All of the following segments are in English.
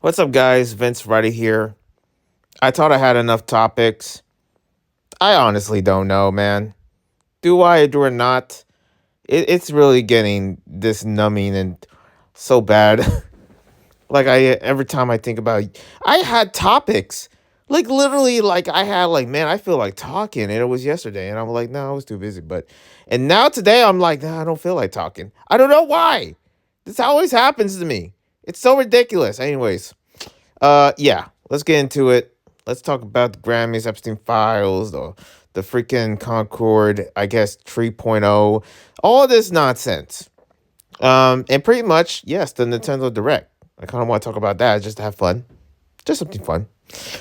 What's up, guys? Vince Ready here. I thought I had enough topics. I honestly don't know, man. Do I or not? It's really getting this numbing and so bad. Like every time I think about it, I had topics. Like literally, like I had like, man, I feel like talking, and it was yesterday, and I'm like, no, I was too busy. But and now today, I'm like, nah, I don't feel like talking. I don't know why. This always happens to me. It's so ridiculous. Anyways, yeah, let's get into it. Let's talk about the Grammys, Epstein Files, the freaking Concord, I guess 3.0, all this nonsense. And pretty much, yes, the Nintendo Direct. I kind of want to talk about that just to have fun, just something fun.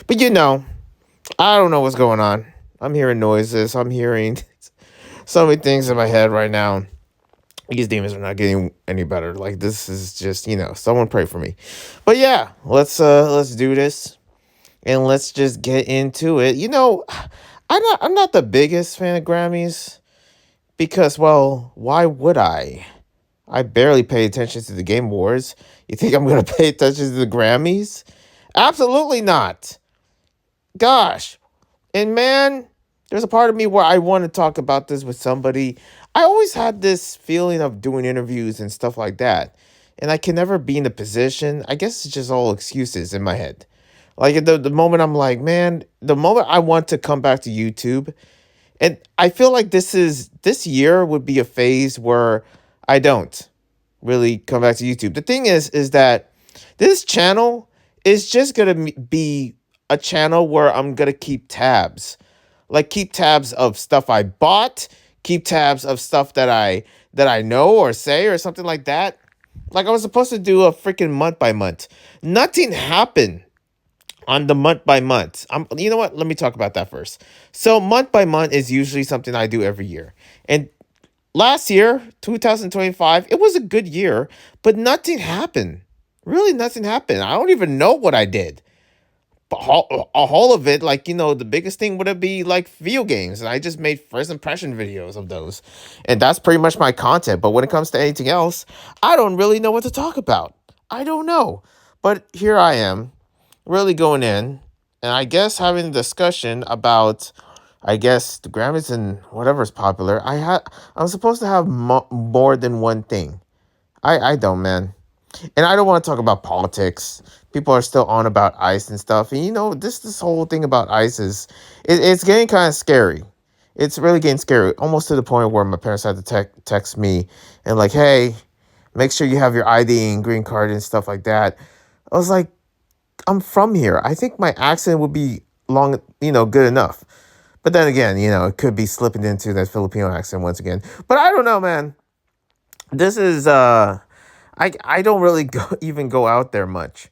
But I don't know what's going on. I'm hearing noises. I'm hearing so many things in my head right now. These demons are not getting any better. Like this is just, someone pray for me. But yeah, let's do this and let's just get into it. I'm not the biggest fan of Grammys because, well, why would I? I barely pay attention to the Game Awards. You think I'm gonna pay attention to the Grammys? Absolutely not. Gosh, and man, there's a part of me where I want to talk about this with somebody. I always had this feeling of doing interviews and stuff like that, and I can never be in a position. I guess it's just all excuses in my head. Like the moment I'm like, man, the moment I want to come back to YouTube, and I feel like this year would be a phase where I don't really come back to YouTube. The thing is that this channel is just gonna be a channel where I'm gonna keep tabs, like keep tabs of stuff I bought, keep tabs of stuff that I know or say or something like that. Like I was supposed to do a freaking month by month. Nothing happened on the month by month. You know what? Let me talk about that first. So month by month is usually something I do every year. And last year, 2025, it was a good year, but nothing happened. Really, nothing happened. I don't even know what I did. But all of it, like, the biggest thing would be like video games. And I just made first impression videos of those. And that's pretty much my content. But when it comes to anything else, I don't really know what to talk about. I don't know. But here I am, really going in, and I guess having a discussion about, I guess, the Grammys and whatever's popular. I'm supposed to have more than one thing. I don't, man. And I don't want to talk about politics. People are still on about ICE and stuff. And this whole thing about ICE it's getting kind of scary. It's really getting scary, almost to the point where my parents had to text me and like, hey, make sure you have your ID and green card and stuff like that. I was like, I'm from here. I think my accent would be good enough. But then again, it could be slipping into that Filipino accent once again. But I don't know, man. This is I don't really even go out there much.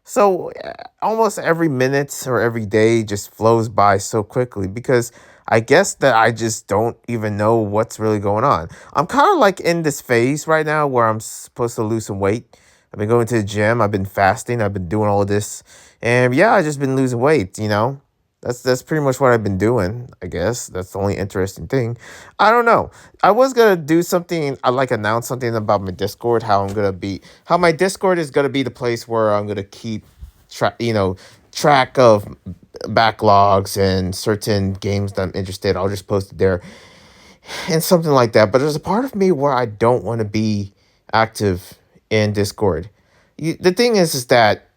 So almost every minute or every day just flows by so quickly because I guess that I just don't even know what's really going on. I'm kind of like in this phase right now where I'm supposed to lose some weight. I've been going to the gym, I've been fasting, I've been doing all of this. And yeah, I just been losing weight. That's pretty much what I've been doing, I guess. That's the only interesting thing. I don't know. I was gonna do something, I like announce something about my Discord, how my Discord is gonna be the place where I'm gonna keep track of backlogs and certain games that I'm interested. I'll just post it there and something like that. But there's a part of me where I don't want to be active in Discord. The thing is that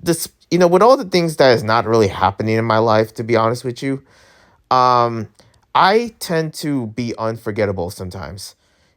this, with all the things that is not really happening in my life, to be honest with you, um, I tend to be unforgettable sometimes.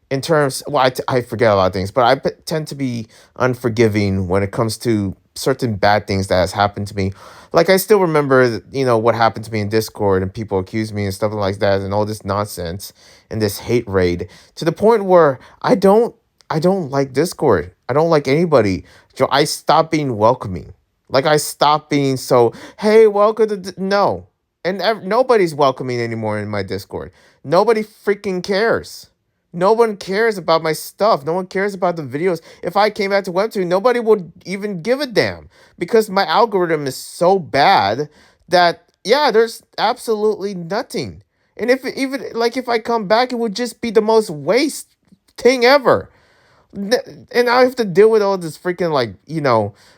In terms, well, I forget a lot of things, but tend to be unforgiving when it comes to certain bad things that has happened to me. Like I still remember, what happened to me in Discord and people accuse me and stuff like that and all this nonsense and this hate raid to the point where I don't like Discord. I don't like anybody. So I stopped being welcoming. Like I stopped being so, hey, welcome to no. And nobody's welcoming anymore in my Discord. Nobody freaking cares. No one cares about my stuff. No one cares about the videos. If I came back to Webtoon, nobody would even give a damn because my algorithm is so bad that yeah, there's absolutely nothing. And if I come back, it would just be the most waste thing ever. And I have to deal with all this freaking like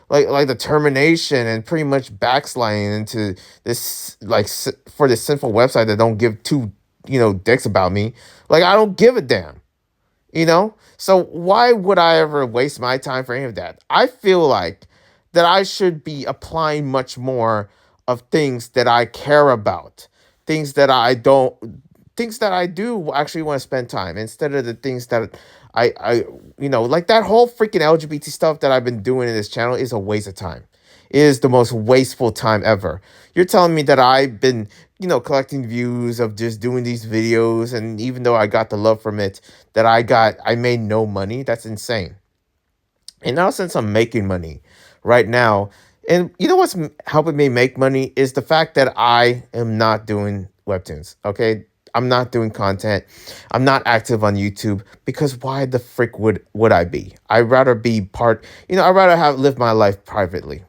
like the termination and pretty much backsliding into this like for this sinful website that don't give two dicks about me. Like I don't give a damn. So why would I ever waste my time for any of that? I feel like that I should be applying much more of things that I care about, things that I don't, things that I do actually want to spend time instead of the things that like that whole freaking LGBT stuff that I've been doing in this channel is a waste of time. It is the most wasteful time ever. You're telling me that I've been collecting views of just doing these videos, and even though I got the love from it, that I made no money. That's insane. And now since I'm making money right now, and you know what's helping me make money is the fact that I am not doing webtoons. Okay, I'm not doing content. I'm not active on YouTube because why the frick would I be? I'd rather be part. I'd rather have live my life privately.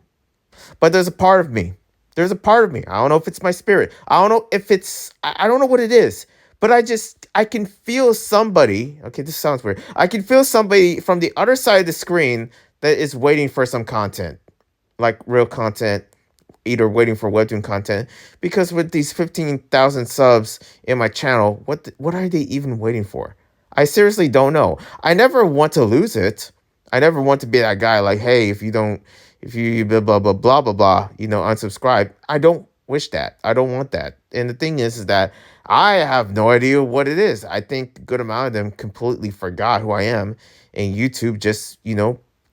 But there's a part of me. There's a part of me. I don't know if it's my spirit. I don't know if it's. I don't know what it is. But I can feel somebody. Okay, this sounds weird. I can feel somebody from the other side of the screen that is waiting for some content, like real content, either waiting for webtoon content. Because with these 15,000 subs in my channel, what are they even waiting for? I seriously don't know. I never want to lose it. I never want to be that guy like, hey, if you blah blah blah blah blah blah, unsubscribe. I don't wish that. I don't want that. And the thing is that I have no idea what it is. I think a good amount of them completely forgot who I am, and YouTube just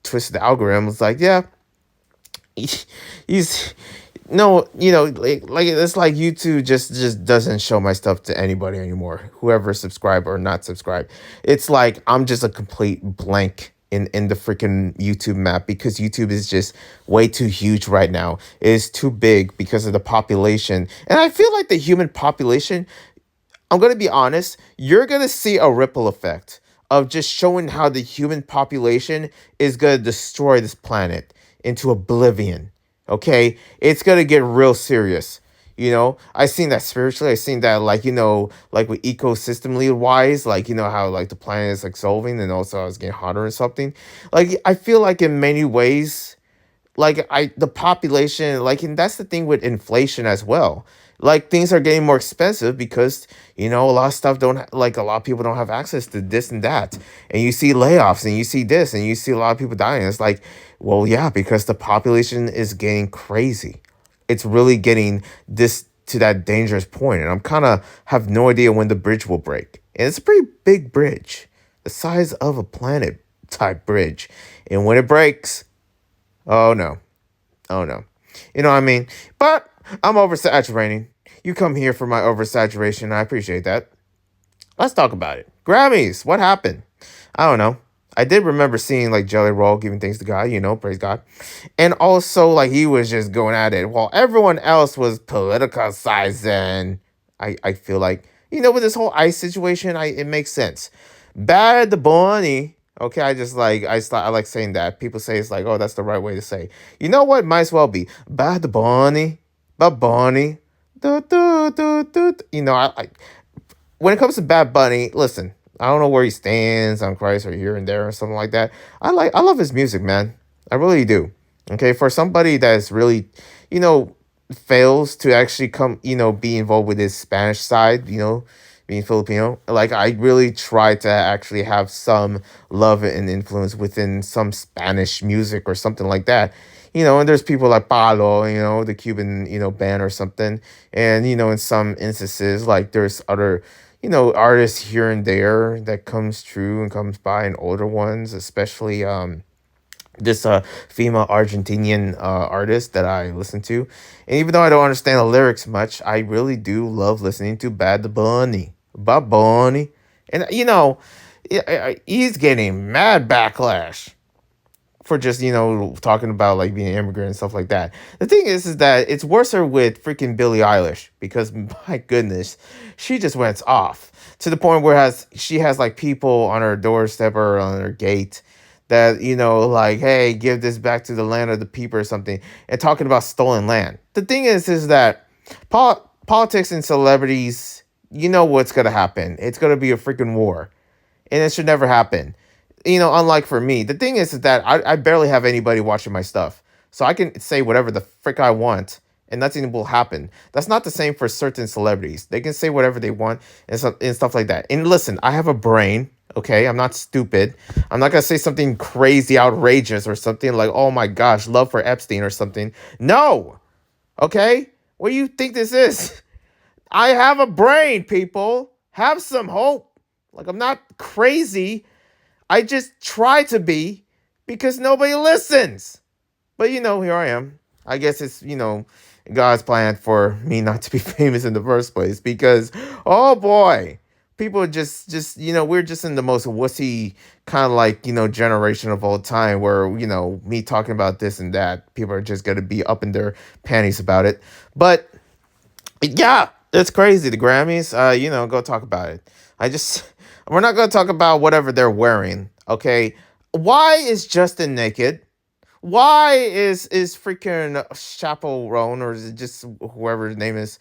twisted the algorithm. It's like, yeah, he's no, like it's like YouTube just doesn't show my stuff to anybody anymore. Whoever subscribe or not subscribe, it's like I'm just a complete blank in the freaking YouTube map because YouTube is just way too huge right now. It is too big because of the population, and I feel like the human population. I'm going to be honest, you're going to see a ripple effect of just showing how the human population is going to destroy this planet into oblivion. Okay? It's going to get real serious. I seen that spiritually. I seen that like with ecosystemly wise, like how like the planet is like solving and also I was getting hotter or something. Like I feel like in many ways like the population and that's the thing with inflation as well, like things are getting more expensive because a lot of stuff don't like a lot of people don't have access to this and that, and you see layoffs and you see this and you see a lot of people dying. It's like, well, yeah, because the population is getting crazy. It's really getting this to that dangerous point, and I'm kind of have no idea when the bridge will break, and it's a pretty big bridge, the size of a planet type bridge, and when it breaks, oh no. Oh no. You know what I mean? But I'm oversaturating. You come here for my oversaturation. I appreciate that. Let's talk about it. Grammys. What happened? I don't know. I did remember seeing like Jelly Roll giving thanks to God, praise God. And also like he was just going at it while everyone else was politicizing. I feel like, with this whole ICE situation, it makes sense. Bad Bunny. Okay, I like saying that. People say it's like, oh, that's the right way to say. You know what? Might as well be Bad Bunny, Bad Bunny. Do, do, do, do. When it comes to Bad Bunny, listen, I don't know where he stands on Christ or here and there or something like that. I love his music, man. I really do. Okay, for somebody that's really, you know, fails to actually come, be involved with his Spanish side, being Filipino. Like I really try to actually have some love and influence within some Spanish music or something like that. And there's people like Palo, the Cuban, band or something. And, in some instances, like there's other, artists here and there that comes true and comes by and older ones, especially this female Argentinian artist that I listen to. And even though I don't understand the lyrics much, I really do love listening to Bad Bunny. Bad Bunny. And he's getting mad backlash for just, talking about like being an immigrant and stuff like that. The thing is that it's worse with freaking Billie Eilish because my goodness, she just went off to the point where she has like people on her doorstep or on her gate that, like, hey, give this back to the land of the people or something, and talking about stolen land. The thing is that politics and celebrities, what's going to happen. It's going to be a freaking war, and it should never happen. unlike for me, the thing is that I barely have anybody watching my stuff. So I can say whatever the frick I want and nothing will happen. That's not the same for certain celebrities. They can say whatever they want and stuff like that. And listen, I have a brain, okay? I'm not stupid. I'm not going to say something crazy, outrageous or something like, oh my gosh, love for Epstein or something. No, okay? What do you think this is? I have a brain, people. Have some hope. Like, I'm not crazy. I just try to be because nobody listens. But here I am. I guess it's, God's plan for me not to be famous in the first place because, oh boy, people just, we're just in the most wussy kind of like, generation of all time where, me talking about this and that, people are just going to be up in their panties about it. But yeah, it's crazy. The Grammys, go talk about it. We're not going to talk about whatever they're wearing. Okay. Why is Justin naked? Why is freaking Chaperone, or is it just whoever his name is?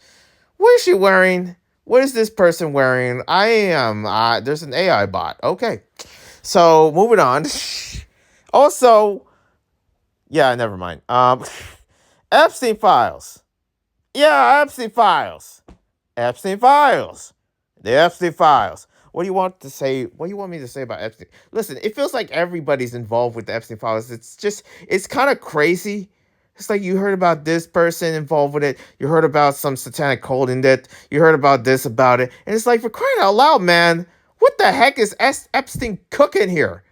What is she wearing? What is this person wearing? I am. There's an AI bot. Okay. So moving on. Also, yeah, never mind. Epstein files. Yeah, Epstein files. Epstein files. The Epstein files. What do you want to say? What do you want me to say about Epstein? Listen, it feels like everybody's involved with the Epstein files. It's kind of crazy. It's like you heard about this person involved with it. You heard about some satanic cult in it. You heard about this, about it. And it's like, for crying out loud, man, what the heck is Epstein cooking here?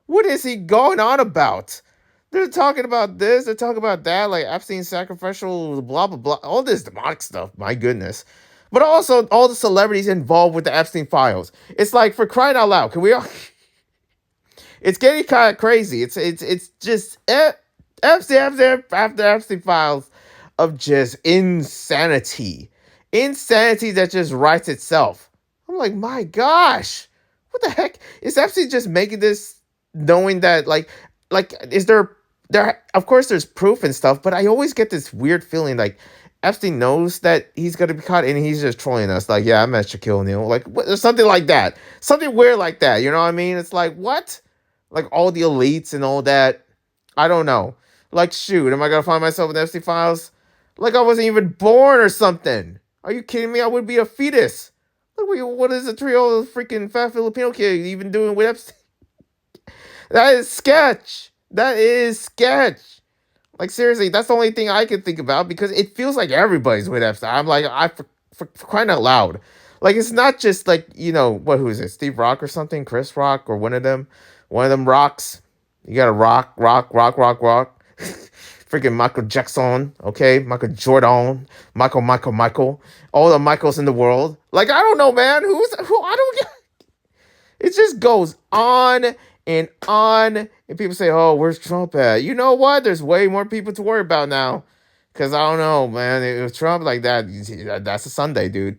What is he going on about? They're talking about this, they're talking about that, like Epstein sacrificial, blah, blah, blah, all this demonic stuff, my goodness. But also all the celebrities involved with the Epstein files. It's like, for crying out loud, can we all... It's getting kind of crazy. It's just Epstein after Epstein files of just insanity. Insanity that just writes itself. I'm like, my gosh, what the heck? Is Epstein just making this knowing that, like, is there, of course there's proof and stuff, but I always get this weird feeling like Epstein knows that he's gonna be caught and he's just trolling us. Like, yeah, I met Shaquille O'Neal. Like, what, something like that. Something weird like that. You know what I mean? It's like, what? Like, all the elites and all that. I don't know. Like, shoot, am I gonna find myself in the Epstein files? Like, I wasn't even born or something. Are you kidding me? I would be a fetus. Like, what is a trio of freaking fat Filipino kid even doing with Epstein? That is sketch. That is sketch. Like, seriously, that's the only thing I can think about because it feels like everybody's with Epstein. I'm like, for crying out loud. Like, it's not just like, who is it? Steve Rock or something? Chris Rock or one of them? One of them rocks. You got to rock. Freaking Michael Jackson, okay? Michael Jordan, Michael. All the Michaels in the world. Like, I don't know, man. I don't get. It just goes on and on. And people say, oh, where's Trump at? You know what? There's way more people to worry about now. Because I don't know, man. If Trump like that, that's a Sunday, dude.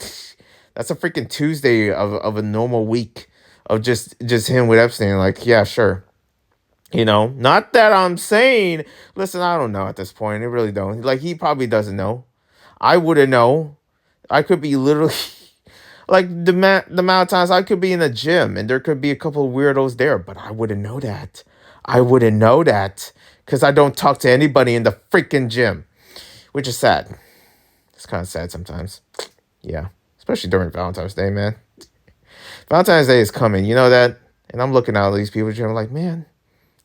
That's a freaking Tuesday of a normal week of just him with Epstein. Like, yeah, sure. Not that I'm saying, listen, I don't know at this point. I really don't. Like, he probably doesn't know. I wouldn't know. I could be literally, like, the amount of times I could be in a gym and there could be a couple of weirdos there, but I wouldn't know that. I wouldn't know that because I don't talk to anybody in the freaking gym, which is sad. It's kind of sad sometimes. Yeah, especially during Valentine's Day, man. Valentine's Day is coming. You know that? And I'm looking at all these people, I'm like, man,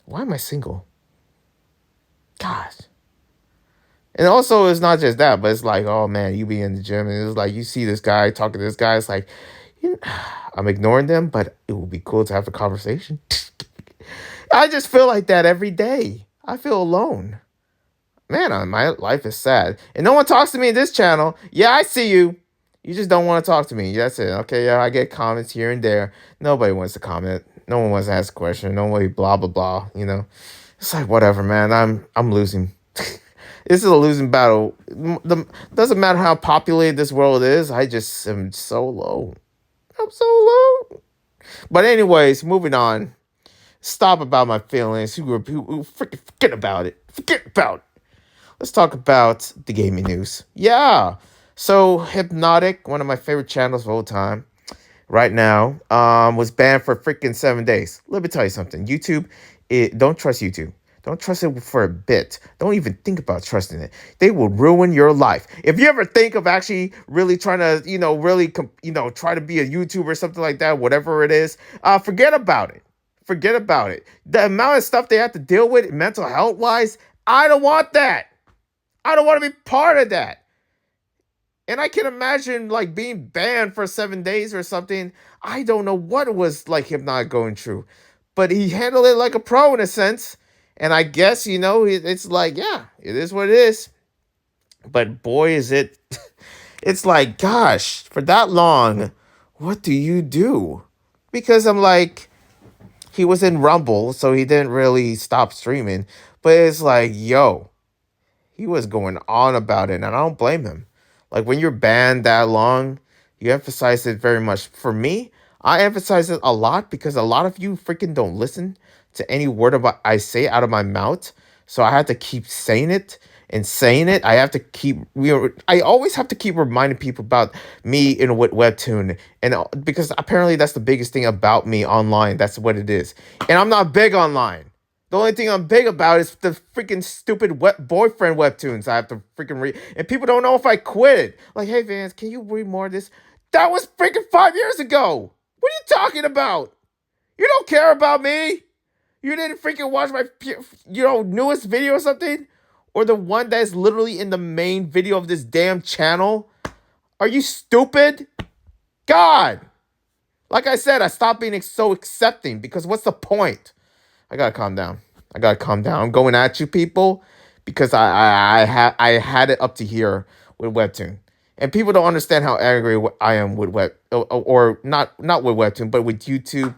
why am I single? Gosh. And also, it's not just that, but it's like, oh man, you be in the gym and it's like you see this guy talking to this guy. It's like, I'm ignoring them, but it would be cool to have a conversation. I just feel like that every day. I feel alone. Man, my life is sad. And no one talks to me in this channel. Yeah, I see you. You just don't want to talk to me. That's it. Okay, yeah, I get comments here and there. Nobody wants to comment. No one wants to ask a question. Nobody blah, blah, blah, It's like, whatever, man. I'm losing. This is a losing battle. Doesn't matter how populated this world is. I just am so low. I'm so low. But anyways, moving on. Stop about my feelings. Who freaking forget about it. Forget about it. Let's talk about the gaming news. Yeah. So, Hypnotic, one of my favorite channels of all time. right now, was banned for freaking 7 days. Let me tell you something. YouTube, don't trust YouTube. Don't trust it for a bit. Don't even think about trusting it. They will ruin your life. If you ever think of actually really trying to, really, try to be a YouTuber or something like that, whatever it is, forget about it. Forget about it. The amount of stuff they have to deal with mental health wise, I don't want that. I don't want to be part of that. And I can imagine like being banned for 7 days or something. I don't know what it was like him not going through, but he handled it like a pro in a sense. And I guess, it's like, yeah, it is what it is. But boy, is it, it's like, gosh, for that long, what do you do? Because I'm like, he was in Rumble, so he didn't really stop streaming. But it's like, yo, he was going on about it, and I don't blame him. Like when you're banned that long, you emphasize it very much. For me, I emphasize it a lot because a lot of you freaking don't listen to any word about I say out of my mouth. So I have to keep saying it and saying it. I have to keep I always have to keep reminding people about me in with webtoon, and because apparently that's the biggest thing about me online. That's what it is, and I'm not big online. The only thing I'm big about is the freaking stupid boyfriend webtoons I have to freaking read. And people don't know if I quit it. Like, hey, Vance, can you read more of this? That was freaking 5 years ago. What are you talking about? You don't care about me. You didn't freaking watch my, newest video or something? Or the one that's literally in the main video of this damn channel? Are you stupid? God. Like I said, I stopped being so accepting because what's the point? I gotta calm down. I gotta calm down. I'm going at you people because I had it up to here with Webtoon, and people don't understand how angry I am with or not with Webtoon, but with YouTube.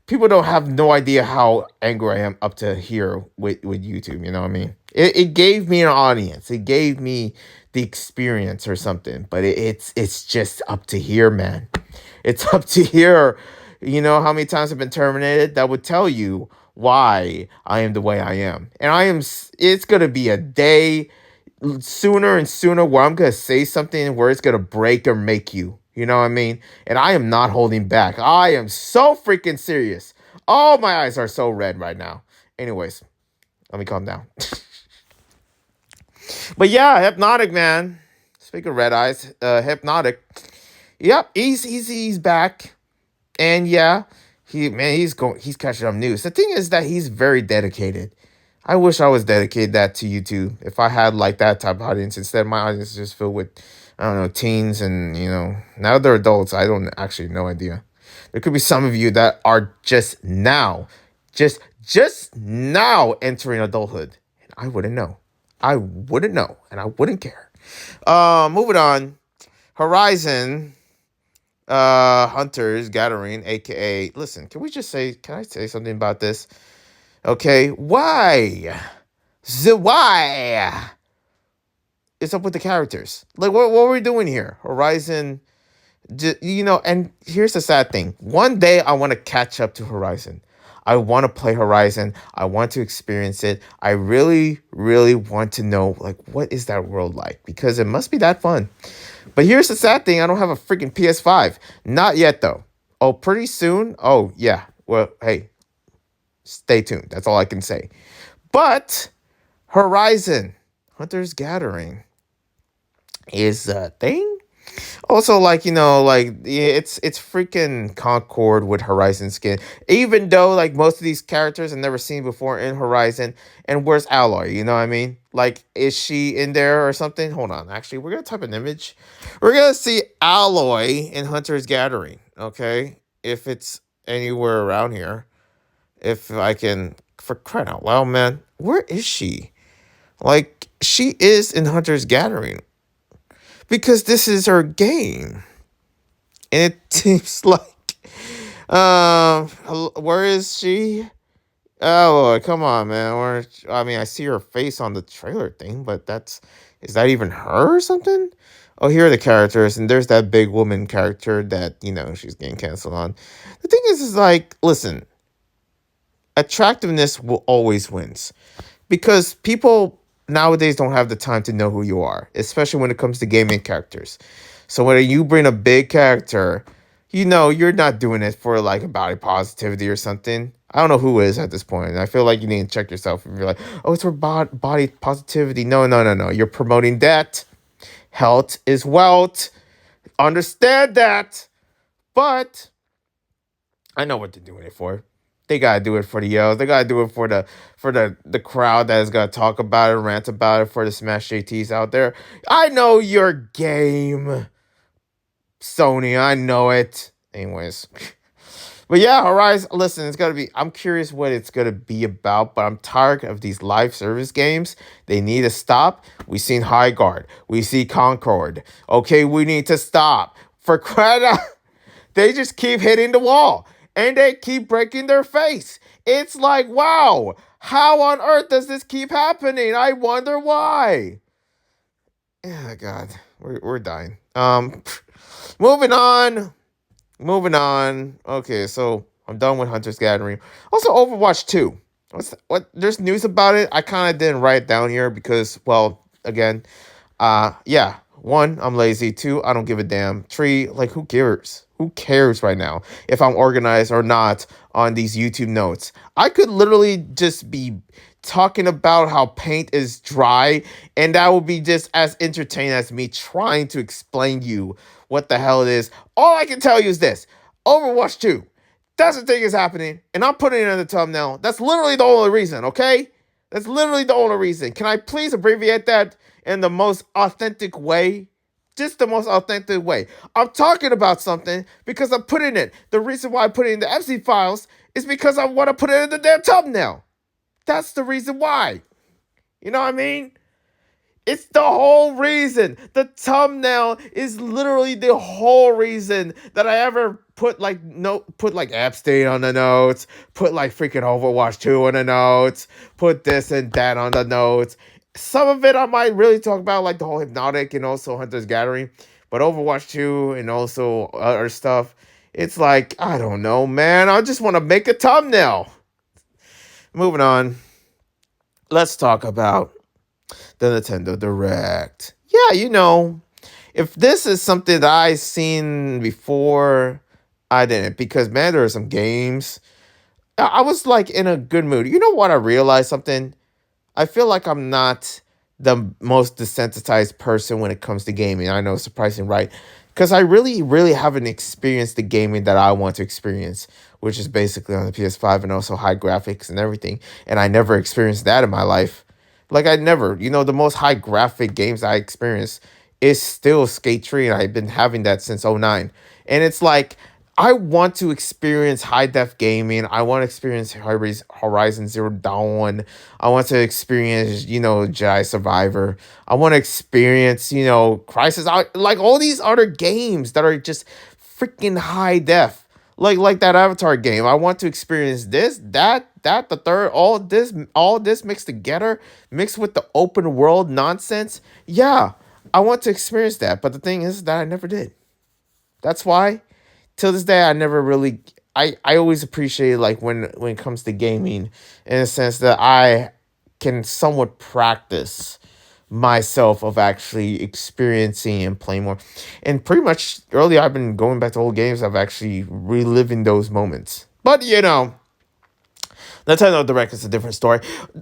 People don't have no idea how angry I am up to here with YouTube. You know what I mean? It gave me an audience. It gave me the experience or something, but it's just up to here, man. It's up to here. You know how many times I've been terminated? That would tell you why I am the way I am. And it's going to be a day sooner and sooner where I'm going to say something where it's going to break or make you. You know what I mean? And I am not holding back. I am so freaking serious. Oh, my eyes are so red right now. Anyways, let me calm down. But yeah, Hypnotic, man. Speaking of red eyes, Hypnotic. Yep, he's back. And yeah, he's catching up news. The thing is that he's very dedicated. I wish I was dedicated that to YouTube. If I had like that type of audience, instead my audience is just filled with, I don't know, teens and now they're adults. I don't actually no idea. There could be some of you that are just now, just now entering adulthood, and I wouldn't know. I wouldn't know, and I wouldn't care. Moving on, Horizon. Hunters Gathering, aka, listen, can I say something about this? Okay, why it's up with the characters? Like, what are we doing here? Horizon, and here's the sad thing. One day I want to catch up to Horizon. I want to play Horizon. I want to experience it. I really, really want to know, like, what is that world like? Because it must be that fun. But here's the sad thing. I don't have a freaking PS5. Not yet, though. Oh, pretty soon? Oh, yeah. Well, hey, stay tuned. That's all I can say. But Horizon Hunter's Gathering is a thing. Also, like, it's freaking Concord with Horizon skin. Even though, like, most of these characters I've never seen before in Horizon. And where's Alloy? You know what I mean? Like, is she in there or something? Hold on. Actually, we're going to type an image. We're going to see Alloy in Hunter's Gathering. Okay? If it's anywhere around here. If I can, for crying out loud, man. Where is she? Like, she is in Hunter's Gathering. Because this is her game. And it seems like, where is she? Oh, come on, man. I see her face on the trailer thing, but is that even her or something? Oh, here are the characters, and there's that big woman character that, she's getting canceled on. The thing is like, listen, attractiveness will always wins. Because people nowadays don't have the time to know who you are, especially when it comes to gaming characters. So when you bring a big character you're not doing it for like a body positivity or something. I don't know who is at this point. I feel like you need to check yourself if you're like, oh, it's for body positivity. No, no, no, no. You're promoting that. Health is wealth. Understand that. But I know what they're doing it for. They gotta do it for the yells. They gotta do it for the crowd that is gonna talk about it, rant about it, for the Smash JTs out there. I know your game, Sony. I know it. Anyways. But yeah, Horizon, listen, it's gonna be, I'm curious what it's gonna be about, but I'm tired of these live service games. They need to stop. We seen High Guard. We see Concord. Okay, we need to stop. For credit, they just keep hitting the wall and they keep breaking their face. It's like, wow, how on earth does this keep happening? I wonder why. Yeah, God, we're dying. Moving on. Moving on. Okay, so I'm done with Hunter's Gathering. Also, Overwatch 2. What? There's news about it. I kind of didn't write it down here because, well, again, yeah. One, I'm lazy. Two, I don't give a damn. Three, like, who cares? Who cares right now if I'm organized or not on these YouTube notes? I could literally just be talking about how paint is dry, and that would be just as entertaining as me trying to explain you what the hell it is. All I can tell you is this: Overwatch 2. That's the thing is happening, and I'm putting it in the thumbnail. That's literally the only reason, okay? That's literally the only reason. Can I please abbreviate that in the most authentic way? Just the most authentic way. I'm talking about something because I'm putting it. The reason why I put it in the FC files is because I want to put it in the damn thumbnail. That's the reason why. You know what I mean? It's the whole reason. The thumbnail is literally the whole reason that I ever put like App State on the notes, put like freaking Overwatch 2 on the notes, put this and that on the notes. Some of it I might really talk about, like the whole Hypnotic and also Hunter's Gathering, but Overwatch 2 and also other stuff, it's like, I don't know, man. I just want to make a thumbnail. Moving on. Let's talk about the Nintendo Direct. Yeah, if this is something that I seen before, I didn't. Because, man, there are some games. I was like in a good mood. You know what? I realized something. I feel like I'm not the most desensitized person when it comes to gaming. I know it's surprising, right? Because I really, really haven't experienced the gaming that I want to experience, which is basically on the PS5 and also high graphics and everything. And I never experienced that in my life. Like I never, the most high graphic games I experienced is still Skate 3, and I've been having that since '09. And it's like I want to experience high def gaming. I want to experience Horizon Zero Dawn. I want to experience, Jedi Survivor. I want to experience, Crisis. Like all these other games that are just freaking high def. Like that Avatar game. I want to experience this, that, the third, all this mixed together, mixed with the open world nonsense. Yeah, I want to experience that. But the thing is that I never did. That's why till this day I never really I always appreciate like when it comes to gaming in a sense that I can somewhat practice myself of actually experiencing and playing more. And pretty much early I've been going back to old games of actually reliving those moments. But Nintendo Direct is a different story.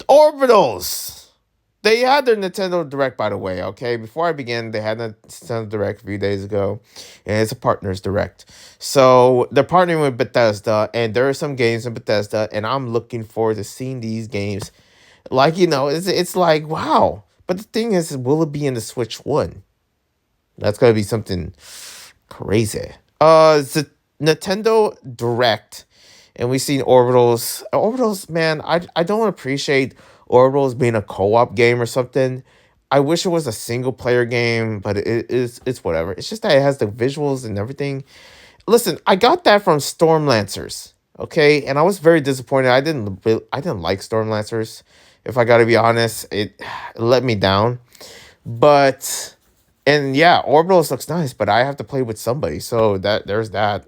Orbitals. They had their Nintendo Direct, by the way, okay? Before I begin, they had a Nintendo Direct a few days ago, and it's a Partners Direct. So they're partnering with Bethesda, and there are some games in Bethesda, and I'm looking forward to seeing these games. Like, it's like, wow. But the thing is, will it be in the Switch 1? That's going to be something crazy. It's a Nintendo Direct, and we've seen Orbitals. Orbitals, man, I don't appreciate Orbitals being a co-op game or something. I wish it was a single player game, but it's whatever. It's just that it has the visuals and everything. Listen, I got that from Stormlancers, okay, and I was very disappointed. I didn't like Stormlancers. If I got to be honest, it let me down. But and yeah, Orbitals looks nice, but I have to play with somebody, so there's that.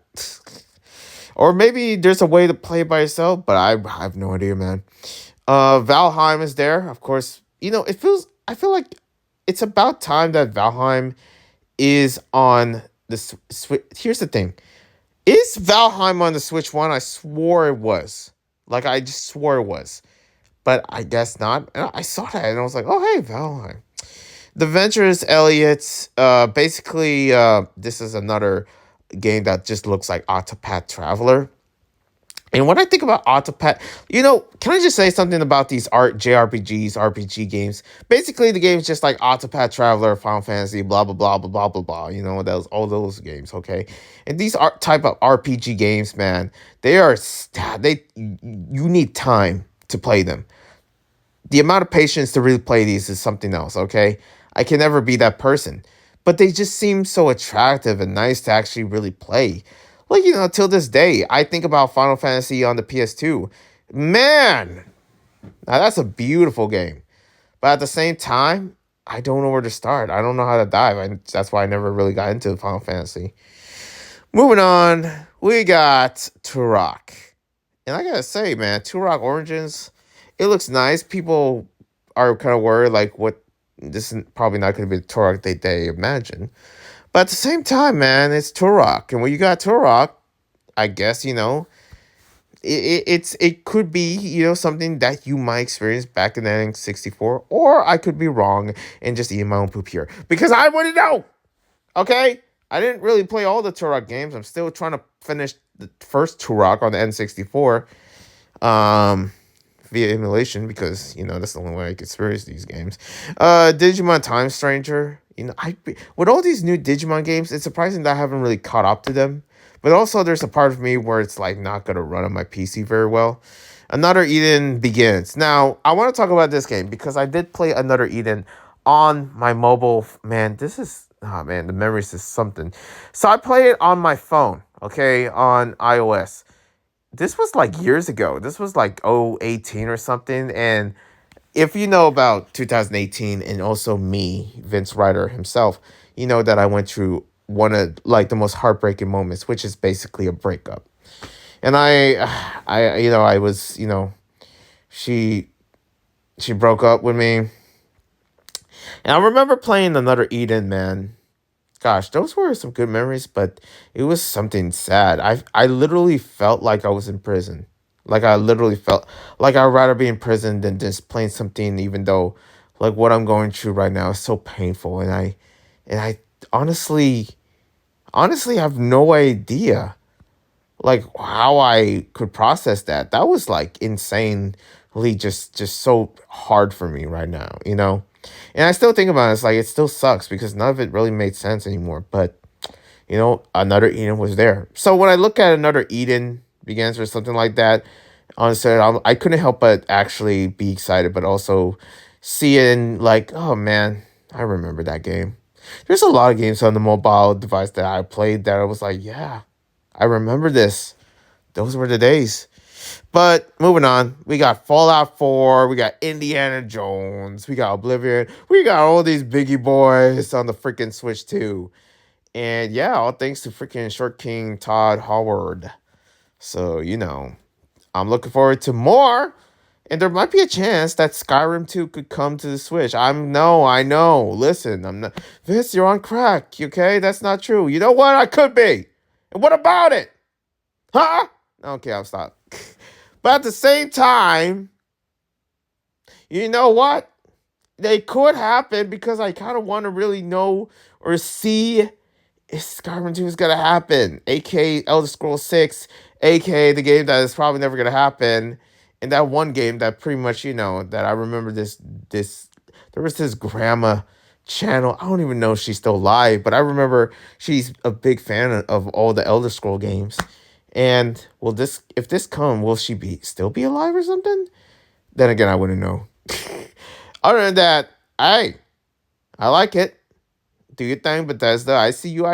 Or maybe there's a way to play by yourself, but I have no idea, man. Valheim is there, of course. I feel like it's about time that Valheim is on the Switch. Here's the thing. Is Valheim on the Switch One? I swore it was. Like I just swore it was, but I guess not. And I saw that and I was like, oh hey, Valheim. The Ventures Elliot. Basically, this is another game that just looks like Octopath Traveler. And when I think about Octopath, can I just say something about these JRPGs, RPG games? Basically, the game's just like Octopath Traveler, Final Fantasy, blah blah blah blah blah blah blah. Those all those games, okay? And these type of RPG games, man, they you need time to play them. The amount of patience to really play these is something else, okay? I can never be that person. But they just seem so attractive and nice to actually really play. Like, till this day, I think about Final Fantasy on the PS2. Man, now that's a beautiful game. But at the same time, I don't know where to start. I don't know how to dive. That's why I never really got into Final Fantasy. Moving on, we got Turok. And I gotta say, man, Turok Origins, it looks nice. People are kind of worried, like, what, this is probably not going to be the Turok they imagine. But at the same time, man, it's Turok. And when you got Turok, I guess, it could be, something that you might experience back in the N64. Or I could be wrong and just eating my own poop here. Because I wouldn't know. Okay? I didn't really play all the Turok games. I'm still trying to finish the first Turok on the N64 via emulation because, that's the only way I can experience these games. Digimon Time Stranger. With all these new Digimon games, it's surprising that I haven't really caught up to them. But also, there's a part of me where it's like not going to run on my PC very well. Another Eden Begins. Now, I want to talk about this game because I did play Another Eden on my mobile. Man, the memories is something. So I play it on my phone, okay, on iOS. This was like years ago. This was like 2018 or something. And if you know about 2018 and also me, Vince Ryder himself, you know that I went through one of like the most heartbreaking moments, which is basically a breakup. And I was, she broke up with me. And I remember playing Another Eden, man. Gosh, those were some good memories, but it was something sad. I literally felt like I was in prison. Like I literally felt like I'd rather be in prison than just playing something, even though like what I'm going through right now is so painful. And I honestly have no idea like how I could process that. That was like insanely just so hard for me right now. And I still think about it, it's like it still sucks because none of it really made sense anymore. But Another Eden was there. So when I look at Another Eden Begins or something like that, honestly, I couldn't help but actually be excited, but also see it and like, oh man, I remember that game. There's a lot of games on the mobile device that I played that I was like, yeah, I remember this. Those were the days. But moving on, we got Fallout 4, we got Indiana Jones, we got Oblivion, we got all these biggie boys on the freaking Switch too. And yeah, all thanks to freaking Short King Todd Howard. So, I'm looking forward to more. And there might be a chance that Skyrim 2 could come to the Switch. I know. Listen, I'm not. Vince, you're on crack, okay? That's not true. You know what? I could be. And what about it? Huh? Okay, I'll stop. But at the same time, you know what? They could happen because I kind of want to really know or see if Skyrim 2 is going to happen. AKA Elder Scrolls 6, AKA the game that is probably never going to happen. And that one game that pretty much, that I remember this, there was this grandma channel. I don't even know if she's still alive, but I remember she's a big fan of all the Elder Scroll games. And if this come, will she still be alive or something? Then again, I wouldn't know. Other than that, I like it. Do your thing, Bethesda. I see you.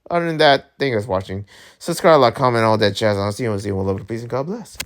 Other than that, thank you guys for watching. Subscribe, like, comment, all that jazz. I'll see you. We'll love you. Peace and God bless.